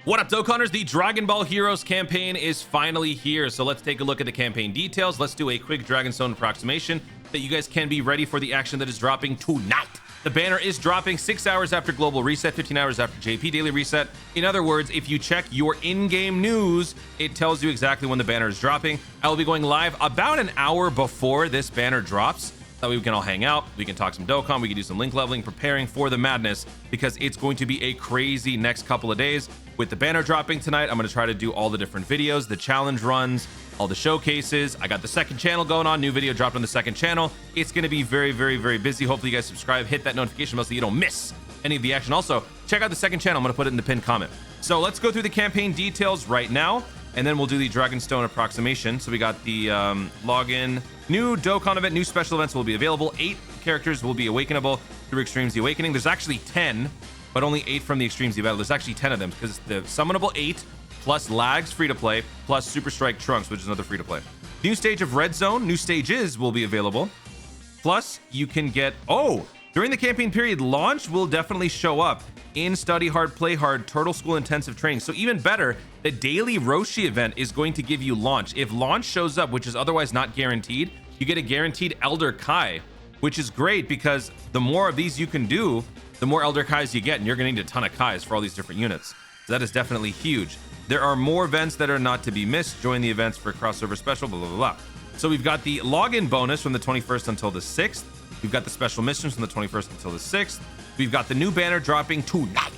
What up, Dokkanners? The Dragon Ball Heroes campaign is finally here. So let's take a look at the campaign details. Let's do a quick Dragonstone approximation that you guys can be ready for the action that is dropping tonight. The banner is dropping 6 hours after Global Reset, 15 hours after JP Daily Reset. In other words, if you check your in-game news, it tells you exactly when the banner is dropping. I will be going live about an hour before this banner drops. That way we can all hang out, we can talk some Dokkan, we can do some link leveling, preparing for the madness, because it's going to be a crazy next couple of days. With the banner dropping tonight, I'm going to try to do all the different videos, the challenge runs, all the showcases. I got the second channel going on, new video dropped on the second channel. It's going to be very, very, very busy. Hopefully you guys subscribe, hit that notification bell so you don't miss any of the action. Also, check out the second channel. I'm going to put it in the pinned comment. So let's go through the campaign details right now, and then we'll do the Dragonstone approximation. So we got the login. New Dokkan event, new special events will be available. 8 characters will be awakenable through Extremes The Awakening. There's actually 10, but only 8 from the Extremes The Battle. There's actually 10 of them because the summonable 8 plus Lags free to play plus Super Strike Trunks, which is another free to play. New stage of Red Zone, new stages will be available. Plus, you can get during the campaign period, launch will definitely show up in Study Hard, Play Hard, Turtle School Intensive Training. So even better, the daily Roshi event is going to give you launch. If launch shows up, which is otherwise not guaranteed, you get a guaranteed Elder Kai, which is great because the more of these you can do, the more Elder Kais you get, and you're going to need a ton of Kais for all these different units. So that is definitely huge. There are more events that are not to be missed. Join the events for crossover special, blah, blah, blah, blah. So we've got the login bonus from the 21st until the 6th. We've got the special missions from the 21st until the 6th. We've got the new banner dropping tonight.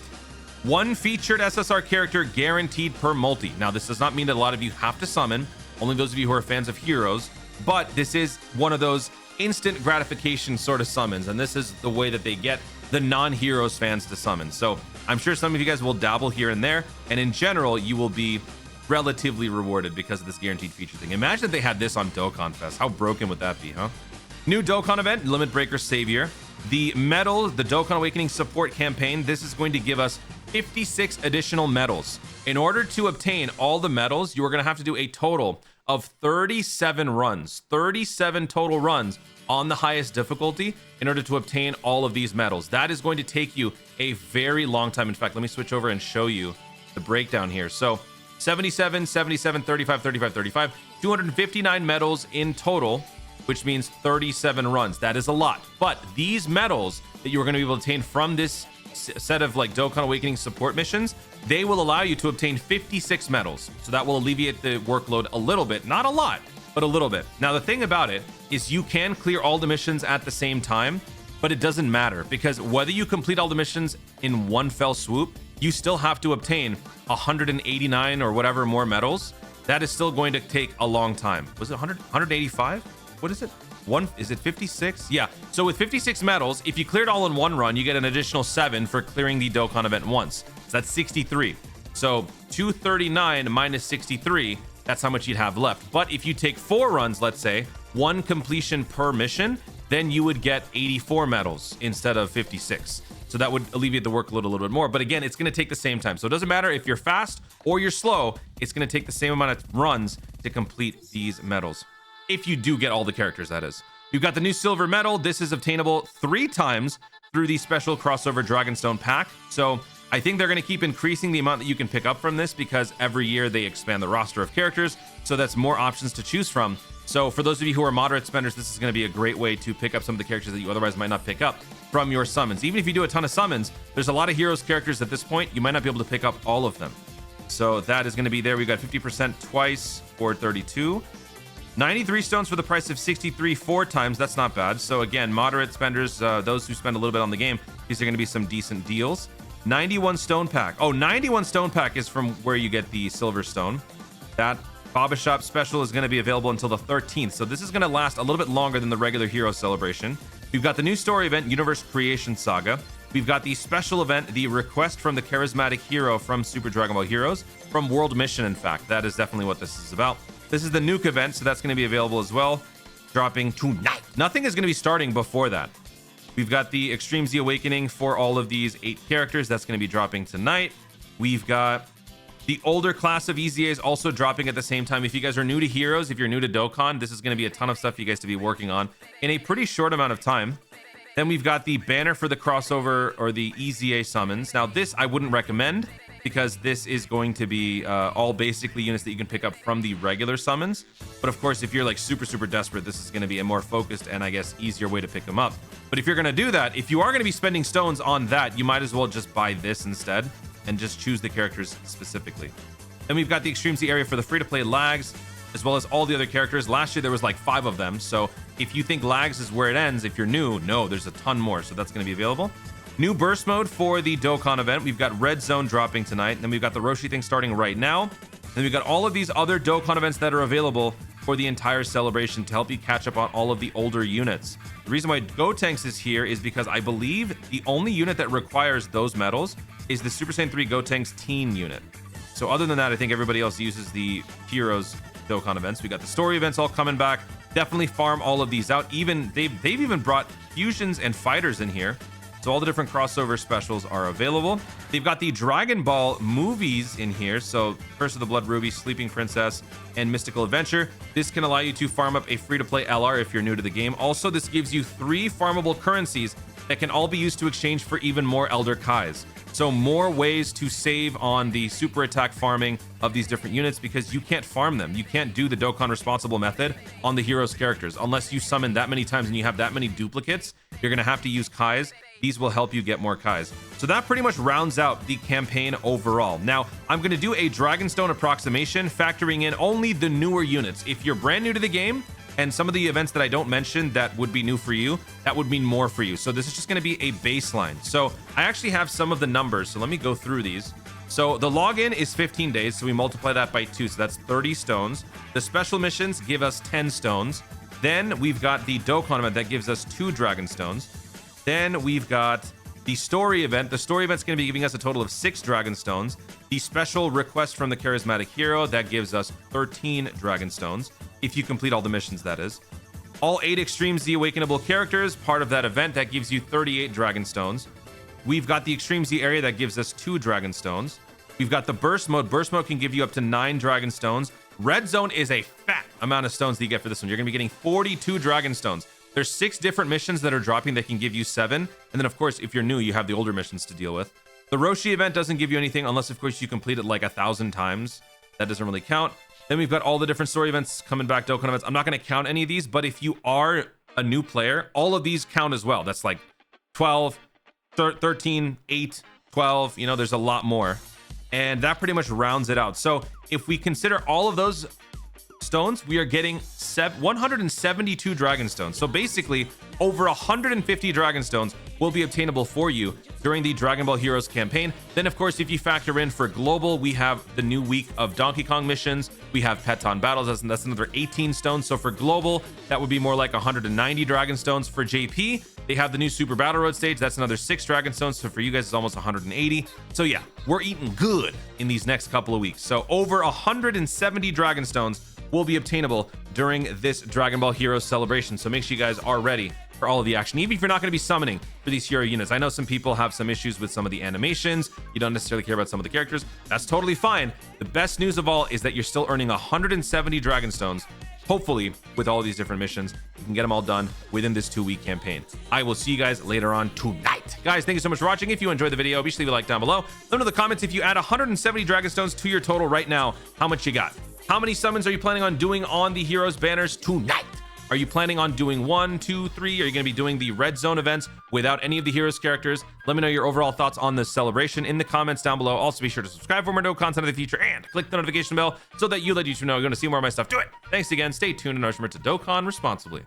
1 featured SSR character guaranteed per multi. Now, this does not mean that a lot of you have to summon, only those of you who are fans of heroes, but this is one of those instant gratification sort of summons, and this is the way that they get the non-heroes fans to summon. So I'm sure some of you guys will dabble here and there, and in general, you will be relatively rewarded because of this guaranteed feature thing. Imagine if they had this on Dokkan Fest. How broken would that be, huh? New Dokkan event, Limit Breaker Savior. The medal, the Dokkan Awakening support campaign, this is going to give us 56 additional medals. In order to obtain all the medals, you are going to have to do a total of 37 runs, 37 total runs on the highest difficulty in order to obtain all of these medals. That is going to take you a very long time. In fact, let me switch over and show you the breakdown here. So 77, 77, 35, 35, 35, 259 medals in total, which means 37 runs. That is a lot. But these medals that you are going to be able to obtain from this set of like Dokkan Awakening support missions, they will allow you to obtain 56 medals. So that will alleviate the workload a little bit. Not a lot, but a little bit. Now, the thing about it is you can clear all the missions at the same time, but it doesn't matter because whether you complete all the missions in one fell swoop, you still have to obtain 189 or whatever more medals. That is still going to take a long time. Was it 100, 185? What is it? Is it 56? Yeah. So with 56 medals, if you cleared all in one run, you get an additional 7 for clearing the Dokkan event once. So that's 63. So 239 minus 63, that's how much you'd have left. But if you take 4 runs, let's say, 1 completion per mission, then you would get 84 medals instead of 56. So that would alleviate the workload a little bit more. But again, it's going to take the same time. So it doesn't matter if you're fast or you're slow, it's going to take the same amount of runs to complete these medals. If you do get all the characters, that is. You've got the new silver medal. This is obtainable 3 times through the special crossover Dragonstone pack. So I think they're going to keep increasing the amount that you can pick up from this because every year they expand the roster of characters. So that's more options to choose from. So for those of you who are moderate spenders, this is going to be a great way to pick up some of the characters that you otherwise might not pick up from your summons. Even if you do a ton of summons, there's a lot of heroes characters at this point. You might not be able to pick up all of them. So that is going to be there. We've got 50% twice for 32. 93 stones for the price of 63 4 times. That's not bad. So again, moderate spenders, those who spend a little bit on the game, these are going to be some decent deals. 91 stone pack. 91 stone pack is from where you get the silver stone. That Baba Shop special is going to be available until the 13th. So this is going to last a little bit longer than the regular hero celebration. We've got the new story event, Universe Creation Saga. We've got the special event, the request from the charismatic hero from Super Dragon Ball Heroes, from World Mission, in fact. That is definitely what this is about. This is the Nuke event, so that's going to be available as well, dropping tonight. Nothing is going to be starting before that. We've got the Extremes The Awakening for all of these 8 characters. That's going to be dropping tonight. We've got the older class of EZAs also dropping at the same time. If you guys are new to Heroes, if you're new to Dokkan, this is going to be a ton of stuff for you guys to be working on in a pretty short amount of time. Then we've got the banner for the crossover or the EZA summons. Now, this I wouldn't recommend because this is going to be all basically units that you can pick up from the regular summons. But of course, if you're like super desperate, this is going to be a more focused and I guess easier way to pick them up. But if you're going to do that, if you are going to be spending stones on that, you might as well just buy this instead and just choose the characters specifically. Then we've got the Extreme Z area for the free-to-play lags, as well as all the other characters. Last year there was like 5 of them, so if you think lags is where it ends, if you're new, no, there's a ton more, so that's going to be available. New burst mode for the Dokkan event. We've got Red Zone dropping tonight, and then we've got the Roshi thing starting right now. Then we've got all of these other Dokkan events that are available for the entire celebration to help you catch up on all of the older units. The reason why Gotenks is here is because I believe the only unit that requires those medals is the Super Saiyan 3 Gotenks Teen unit. So other than that, I think everybody else uses the Heroes Dokkan events. We got the story events all coming back. Definitely farm all of these out. Even they've even brought fusions and fighters in here. So all the different crossover specials are available. They've got the Dragon Ball movies in here. So Curse of the Blood Ruby, Sleeping Princess, and Mystical Adventure. This can allow you to farm up a free-to-play LR if you're new to the game. Also, this gives you 3 farmable currencies that can all be used to exchange for even more Elder Kais. So more ways to save on the super attack farming of these different units because you can't farm them. You can't do the Dokkan Responsible method on the heroes characters. Unless you summon that many times and you have that many duplicates, you're going to have to use Kais. These will help you get more Kais. So that pretty much rounds out the campaign overall. Now, I'm going to do a Dragonstone approximation, factoring in only the newer units. If you're brand new to the game, and some of the events that I don't mention that would be new for you, that would mean more for you. So this is just going to be a baseline. So I actually have some of the numbers. So let me go through these. So the login is 15 days. So we multiply that by 2. So that's 30 stones. The special missions give us 10 stones. Then we've got the Dokkan event that gives us 2 Dragon Stones. Then we've got the story event. The story event's going to be giving us a total of 6 Dragon Stones. The special request from the charismatic hero that gives us 13 Dragon Stones. If you complete all the missions, that is. All 8 Extreme Z Awakenable characters, part of that event, that gives you 38 Dragon Stones. We've got the Extreme Z area that gives us 2 Dragon Stones. We've got the Burst Mode. Burst Mode can give you up to 9 Dragon Stones. Red Zone is a fat amount of stones that you get for this one. You're going to be getting 42 Dragon Stones. There's 6 different missions that are dropping that can give you 7. And then, of course, if you're new, you have the older missions to deal with. The Roshi event doesn't give you anything unless, of course, you complete it like 1,000 times. That doesn't really count. Then we've got all the different story events coming back, Dokkan events. I'm not going to count any of these, but if you are a new player, all of these count as well. That's like 12, 13, 8, 12. You know, there's a lot more. And that pretty much rounds it out. So if we consider all of those stones, we are getting 172 Dragon Stones. So basically, over 150 Dragon Stones will be obtainable for you during the Dragon Ball Heroes campaign. Then, of course, if you factor in for global, we have the new week of Donkey Kong missions. We have Peton battles. That's another 18 stones. So for global, that would be more like 190 Dragon Stones. For JP, they have the new Super Battle Road stage. That's another 6 Dragon Stones. So for you guys, it's almost 180. So yeah, we're eating good in these next couple of weeks. So over 170 Dragon Stones will be obtainable during this Dragon Ball Heroes celebration. So make sure you guys are ready for all of the action, even if you're not going to be summoning for these hero units. I know some people have some issues with some of the animations. You don't necessarily care about some of the characters. That's totally fine. The best news of all is that you're still earning 170 Dragon Stones. Hopefully, with all of these different missions, you can get them all done within this 2-week campaign. I will see you guys later on tonight. Guys, thank you so much for watching. If you enjoyed the video, be sure to leave a like down below. Let me know in the comments if you add 170 Dragon Stones to your total right now, how much you got. How many summons are you planning on doing on the Heroes banners tonight? Are you planning on doing 1, 2, 3? Are you going to be doing the Red Zone events without any of the Heroes characters? Let me know your overall thoughts on this celebration in the comments down below. Also, be sure to subscribe for more dope content in the future and click the notification bell so that you let YouTube know you're going to see more of my stuff. Do it! Thanks again. Stay tuned and remember to Dokkan responsibly.